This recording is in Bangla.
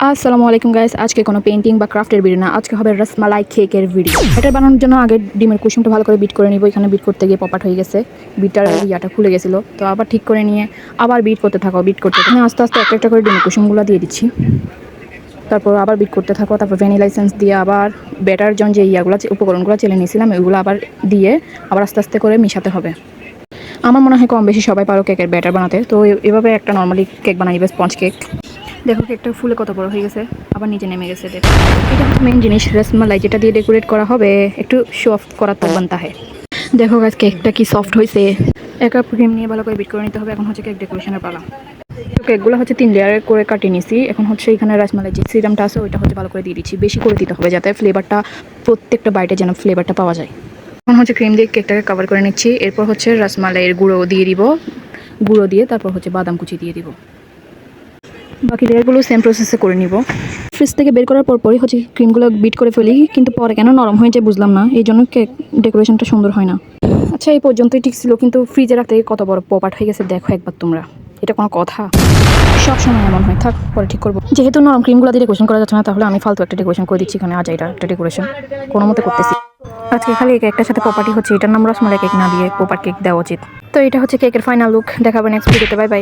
আসসালামু আলাইকুম গাইস, আজকে কোনো পেইন্টিং বা ক্রাফটের ভিডিও না, আজকে হবে রসমালাই কেকের ভিডিও। এটা বানানোর জন্য আগে ডিমের কুসুমটা ভালো করে বিট করে নিব। এখানে বিট করতে গিয়ে পপাট হয়ে গেছে, বিটটার ইয়াটা খুলে গেছিলো, তো আবার ঠিক করে নিয়ে আবার বিট করতে থাকো। বিট করতে এখানে আস্তে আস্তে একটা একটা করে ডিমের কুসুমগুলো দিয়ে দিচ্ছি, তারপর আবার বিট করতে থাকো। তারপর ভ্যানিলা এসেন্স দিয়ে আবার ব্যাটার জন যে ইয়াগুলো উপকরণগুলো চেলে নিয়েছিলাম ওইগুলো আবার দিয়ে আবার আস্তে আস্তে করে মিশাতে হবে। আমার মনে হয় কম বেশি সবাই পারো কেকের ব্যাটার বানাতে, তো এভাবে একটা নর্মালি কেক বানাইবে, স্পঞ্জ কেক। দেখো কেকটা ফুলে কত বড় হয়ে গেছে, আবার নিচে নেমে গেছে। দেখো এটা হচ্ছে মেইন জিনিস রসমালাই, যেটা দিয়ে ডেকোরেট করা হবে, একটু শো অফ করা তো বানতা হয়। দেখো গাছ কেকটা কি সফট হয়েছে। এক কাপ ক্রিম নিয়ে ভালো করে বিট করে নিতে হবে। এখন হচ্ছে কেক ডেকোরেশনের পালা। তো কেকগুলো হচ্ছে 3 লেয়ার করে কাটিয়ে নিছি। এখন হচ্ছে এখানে রসমালাই যে সিরামটা আছে ওইটা হচ্ছে ভালো করে দিয়ে দিচ্ছি, বেশি করে দিতে হবে যাতে ফ্লেভারটা প্রত্যেকটা বাইটে যেন ফ্লেভারটা পাওয়া যায়। এখন হচ্ছে ক্রিম দিয়ে কেকটাকে কভার করে নিচ্ছি। এরপর হচ্ছে রসমালাইয়ের গুঁড়ো দিয়ে দিব, গুঁড়ো দিয়ে তারপর হচ্ছে বাদাম কুচি দিয়ে দিব। বাকি লেয়ারগুলো সেম প্রসেসে করে নিব। ফ্রিজ থেকে বের করার পরই হচ্ছে ক্রিমগুলো বিট করে ফেলি, কিন্তু পরে কেন নরম হয়ে যায় বুঝলাম না, এই জন্য কেক ডেকোরেশনটা সুন্দর হয় না। আচ্ছা এই পর্যন্তই ঠিক ছিল, কিন্তু ফ্রিজে রাখতে কত বড় পপাট হয়ে গেছে দেখো একবার তোমরা। এটা কোনো কথা? সব সময় এমন হয়, থাক পরে ঠিক করবো। যেহেতু নরম ক্রিমগুলো দিয়ে ডেকোরেশন করা যাচ্ছে না, তাহলে আমি ফালতু একটা ডেকোরেশন করে দিচ্ছি এখানে। আজ এটা একটা ডেকোরেশন কোনো মতে করতেছি। আজকে খালি একটার সাথে পপাটি হচ্ছে, এটার নাম রসমালাই কেক না দিয়ে পপাট কেক দেওয়া উচিত। তো এটা হচ্ছে কেকের ফাইনাল লুক, দেখাবো নেক্সট ভিডিওতে। Bye bye.